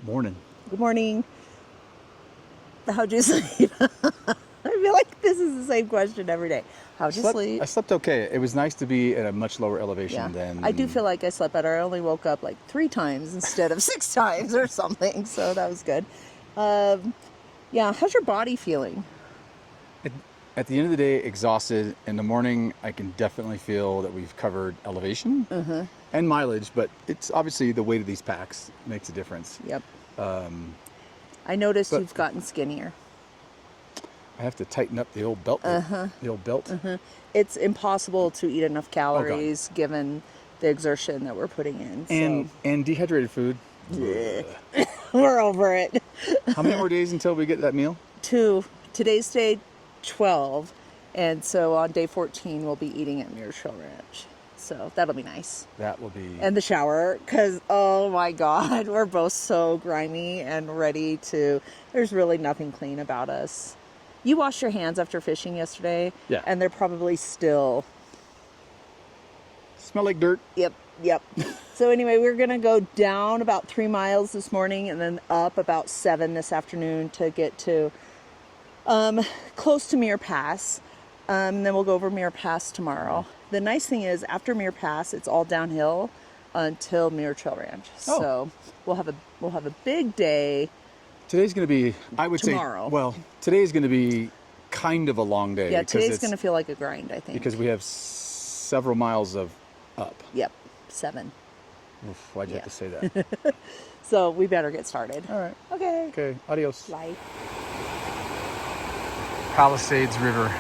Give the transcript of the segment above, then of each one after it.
Morning. Good morning. How'd you sleep? I feel like this is the same question every day. How'd you sleep? I slept okay. It was nice to be at a much lower elevation Yeah, than... I do feel like I slept better. I only woke up like 3 times instead of 6 times or something, so that was good. Yeah, how's your body feeling? At the end of the day, exhausted. In the morning, I can definitely feel that we've covered elevation and mileage, but it's obviously the weight of these packs makes a difference. Yep. I noticed but- you've gotten skinnier. I have to tighten up the old belt. The old belt. It's impossible to eat enough calories given the exertion that we're putting in. And dehydrated food. So. We're over it. How many more days until we get that meal? 2. Today's day 12, and so on day 14 we'll be eating at Muir Trail Ranch. So that'll be nice. That will be... And the shower, because oh my god, we're both so grimy and ready to... There's really nothing clean about us. You washed your hands after fishing yesterday, Yeah. and they're probably still... Smell like dirt. Yep. So anyway, we're going to go down about 3 miles this morning and then up about 7 this afternoon to get to close to Muir Pass. Then we'll go over Muir Pass tomorrow. The nice thing is, after Muir Pass, it's all downhill until Muir Trail Ranch. Oh. So we'll have a big day. Today's going to be, I would tomorrow. say, well, today's going to be kind of a long day. Yeah, today's going to feel like a grind, I think. Because we have several miles of up. Yep, 7. Oof, why'd you have to say that? So we better get started. All right. Okay. Okay, adios. Bye. Palisades River.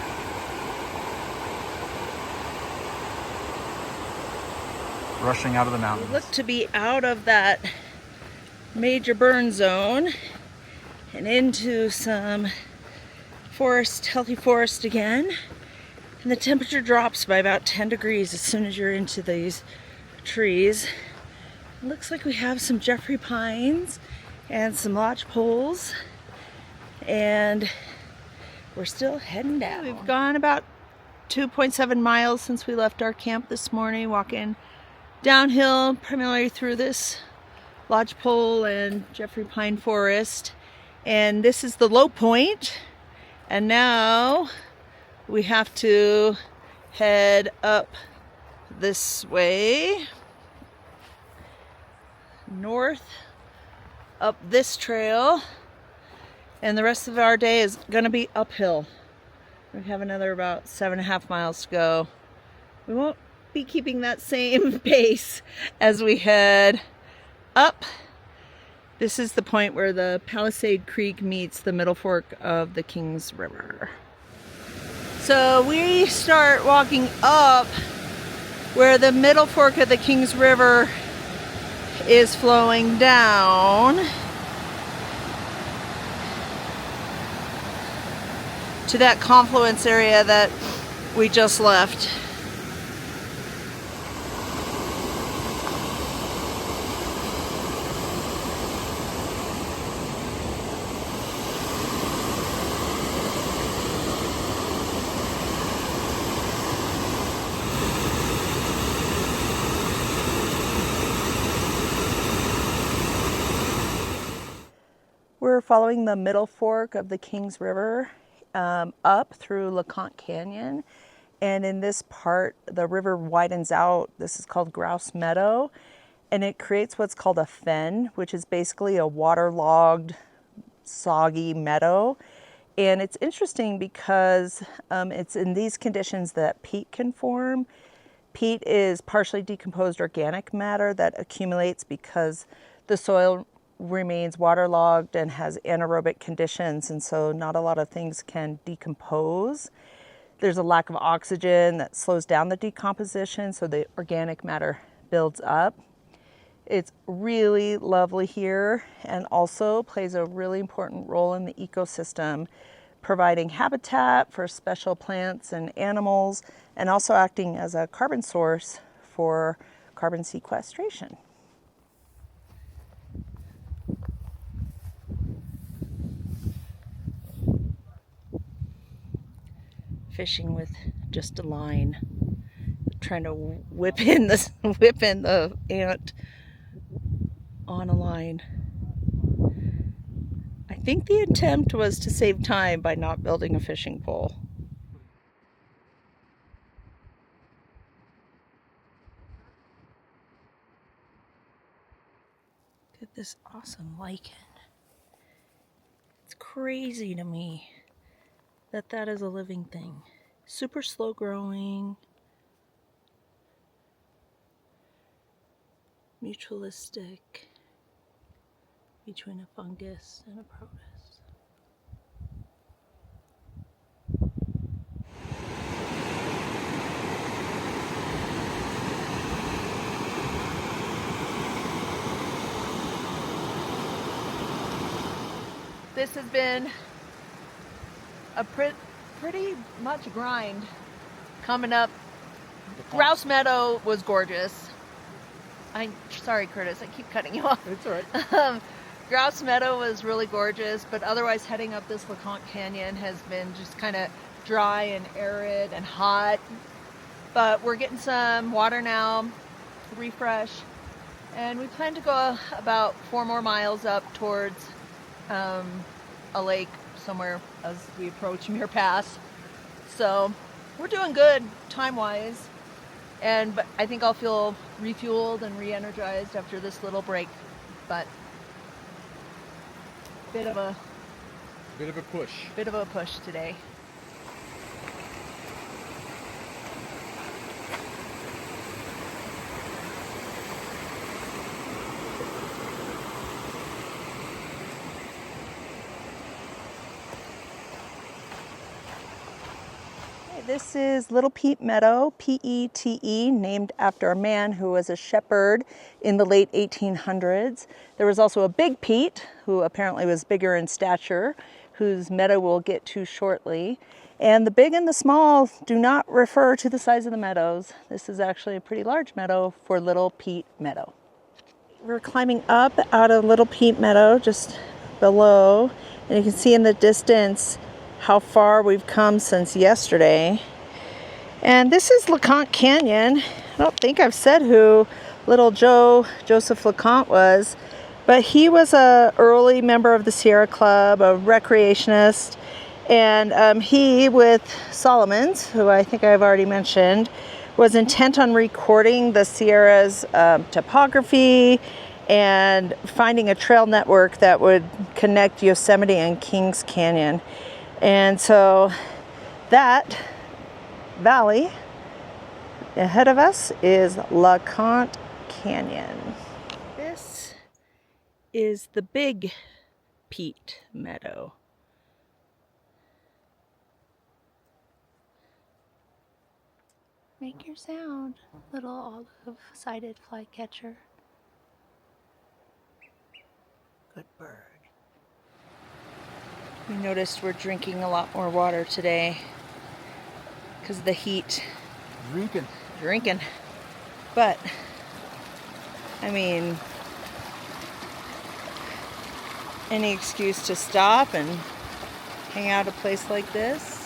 Rushing out of the mountains. We look to be out of that major burn zone and into some forest, healthy forest again. And the temperature drops by about 10 degrees as soon as you're into these trees. It looks like we have some Jeffrey pines and some lodge poles. And we're still heading down. We've gone about 2.7 miles since we left our camp this morning, walking downhill primarily through this lodgepole and Jeffrey pine forest. And this is the low point. And now we have to head up this way, north, up this trail. And the rest of our day is going to be uphill. We have another about 7.5 miles to go. We won't be keeping that same pace as we head up. This is the point where the Palisade Creek meets the Middle Fork of the Kings River. So we start walking up where the Middle Fork of the Kings River is flowing down to that confluence area that we just left. We're following the Middle Fork of the Kings River up through LaConte Canyon, and in this part the river widens out. This is called Grouse Meadow, and it creates what's called a fen, which is basically a waterlogged, soggy meadow. And it's interesting because it's in these conditions that peat can form. Peat is partially decomposed organic matter that accumulates because the soil remains waterlogged and has anaerobic conditions, and so not a lot of things can decompose. There's a lack of oxygen that slows down the decomposition, so the organic matter builds up. It's really lovely here, and also plays a really important role in the ecosystem, providing habitat for special plants and animals, and also acting as a carbon source for carbon sequestration. Fishing with just a line, trying to whip in the ant on a line. think the attempt was to save time by not building a fishing pole. Look at this awesome lichen. It's crazy to me that that is a living thing. Super slow growing. Mutualistic between a fungus and a protus. This has been a pretty much grind coming up. Grouse Meadow was gorgeous. I'm sorry, Curtis, I keep cutting you off. It's all right. Grouse Meadow was really gorgeous, but otherwise heading up this LaConte Canyon has been just kind of dry and arid and hot. But we're getting some water now, refresh, and we plan to go about 4 more miles up towards a lake somewhere as we approach Muir Pass. So we're doing good time-wise, but I think I'll feel refueled and re-energized after this little break. But bit of a push today. This is Little Pete Meadow, P-E-T-E, named after a man who was a shepherd in the late 1800s. There was also a Big Pete, who apparently was bigger in stature, whose meadow we'll get to shortly. And the big and the small do not refer to the size of the meadows. This is actually a pretty large meadow for Little Pete Meadow. We're climbing up out of Little Pete Meadow, just below, and you can see in the distance how far we've come since yesterday. And this is LaConte Canyon. I don't think I've said who little Joseph LaConte was, but he was an early member of the Sierra Club, a recreationist, and he, with Solomon's, who I think I've already mentioned, was intent on recording the Sierra's topography and finding a trail network that would connect Yosemite and Kings Canyon. And so that valley ahead of us is LaConte Canyon. This is the Big Pete Meadow. Make your sound, little olive-sided flycatcher. Good bird. We noticed we're drinking a lot more water today because of the heat. Drinking. But, I mean, any excuse to stop and hang out at a place like this.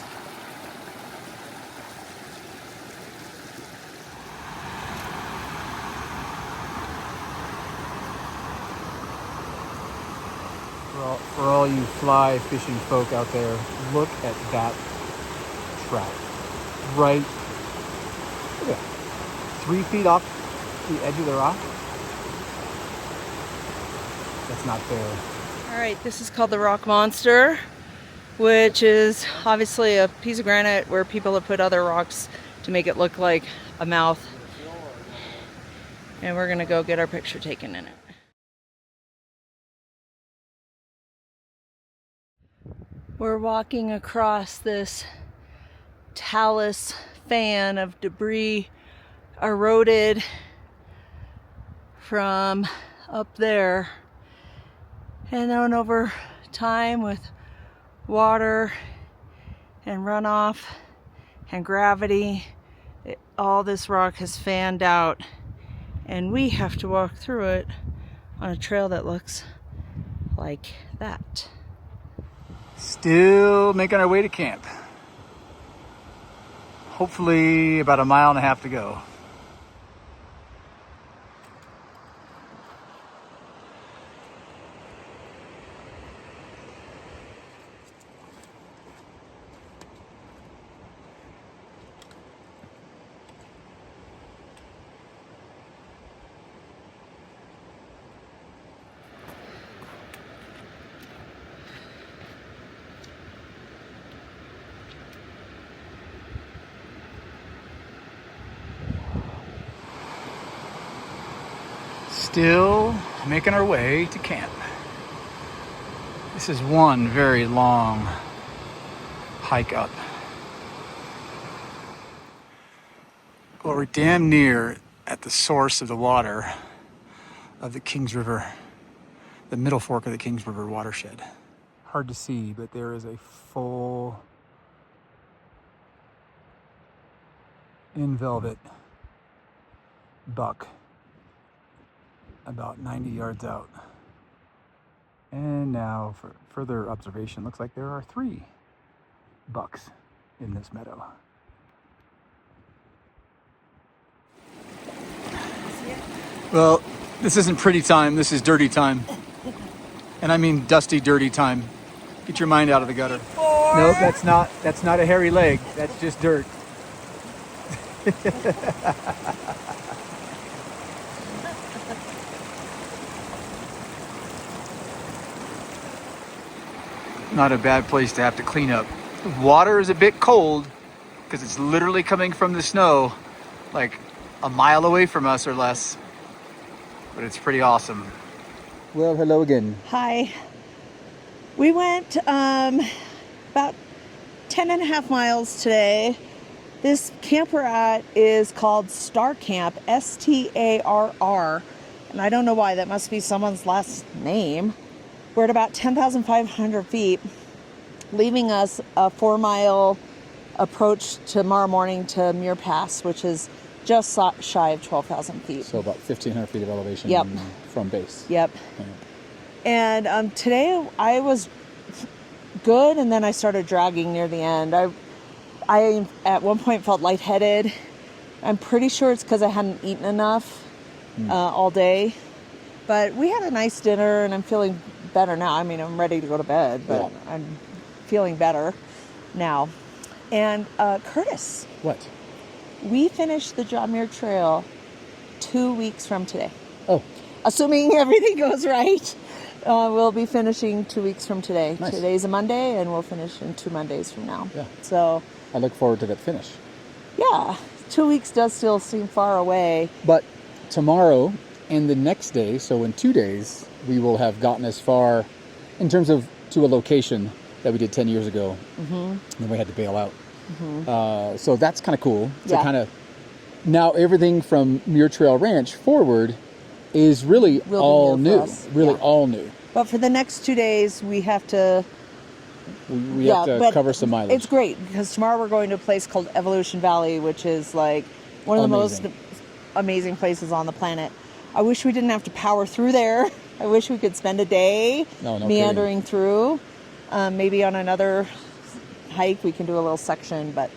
For all you fly fishing folk out there, look at that trout. Right, look at that. 3 feet off the edge of the rock. That's not fair. All right, this is called the Rock Monster, which is obviously a piece of granite where people have put other rocks to make it look like a mouth. And we're gonna go get our picture taken in it. We're walking across this talus fan of debris eroded from up there. And then over time, with water and runoff and gravity, all this rock has fanned out. And we have to walk through it on a trail that looks like that. Still making our way to camp. Hopefully about 1.5 miles to go. Still making our way to camp. This is one very long hike up. Well, we're damn near at the source of the water of the Kings River, the Middle Fork of the Kings River watershed. Hard to see, but there is a full in velvet buck about 90 yards out. And now for further observation, looks like there are 3 bucks in this meadow. Well, this isn't pretty time, this is dirty time. And I mean dusty, dirty time. Get your mind out of the gutter. Nope, that's not a hairy leg, that's just dirt. Not a bad place to have to clean up. Water is a bit cold because it's literally coming from the snow like a mile away from us or less, but it's pretty awesome. Well, hello again. Hi. We went about 10 and a half miles today. This camp we're at is called Starr Camp, S-T-A-R-R, and I don't know why, that must be someone's last name. We're at about 10,500 feet, leaving us a 4-mile approach tomorrow morning to Muir Pass, which is just shy of 12,000 feet. So about 1,500 feet of elevation. Yep. From base. Yep. Yeah. And today I was good, and then I started dragging near the end. I at one point felt lightheaded. I'm pretty sure it's because I hadn't eaten enough all day. But we had a nice dinner, and I'm feeling better now. I mean, I'm ready to go to bed, but yeah. I'm feeling better now. And Curtis. What? We finished the John Muir Trail 2 weeks from today. Oh. Assuming everything goes right, we'll be finishing 2 weeks from today. Nice. Today's a Monday, and we'll finish in 2 Mondays from now. Yeah. So I look forward to that finish. Yeah. 2 weeks does still seem far away. But tomorrow and the next day, so in 2 days, we will have gotten as far in terms of to a location that we did 10 years ago. Mm-hmm. And then we had to bail out. Mm-hmm. So that's kind of cool. Yeah. To kind of now everything from Muir Trail Ranch forward is really all new. Really all new. But for the next 2 days, we have to... We have to cover some mileage. It's great because tomorrow we're going to a place called Evolution Valley, which is like one of the most amazing places on the planet. I wish we didn't have to power through there. I wish we could spend a day meandering through. Maybe on another hike we can do a little section, but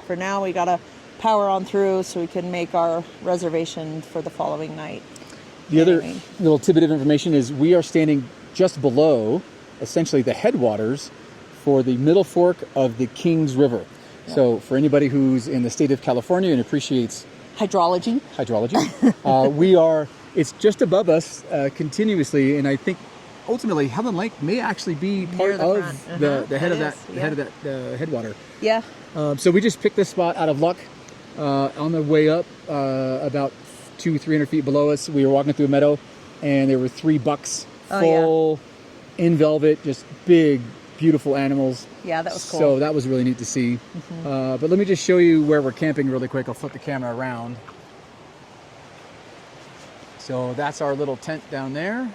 for now we got to power on through so we can make our reservation for the following night. The other little tidbit of information is we are standing just below essentially the headwaters for the Middle Fork of the Kings River. Yeah. So for anybody who's in the state of California and appreciates hydrology, it's just above us continuously, and I think ultimately Helen Lake may actually be part of the head of that headwater. Yeah. So we just picked this spot out of luck on the way up about 200-300 feet below us. We were walking through a meadow, and there were 3 bucks full in velvet, just big, beautiful animals. Yeah, that was cool. So that was really neat to see. Mm-hmm. But let me just show you where we're camping really quick. I'll flip the camera around. So that's our little tent down there.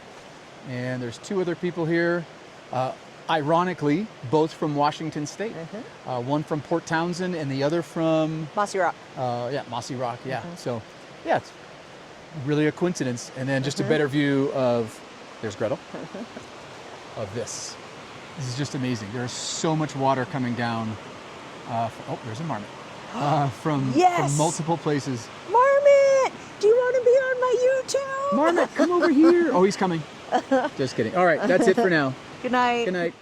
And there's 2 other people here. Ironically, both from Washington State. Mm-hmm. One from Port Townsend and the other from... Mossy Rock. Mossy Rock, yeah. Mm-hmm. So, it's really a coincidence. And then just a better view of... There's Gretel. Of this. This is just amazing. There's so much water coming down. There's a marmot. From multiple places. Marmot! Do you want to be on my YouTube? Marmot, come over here. Oh, he's coming. Just kidding. All right, that's it for now. Good night. Good night.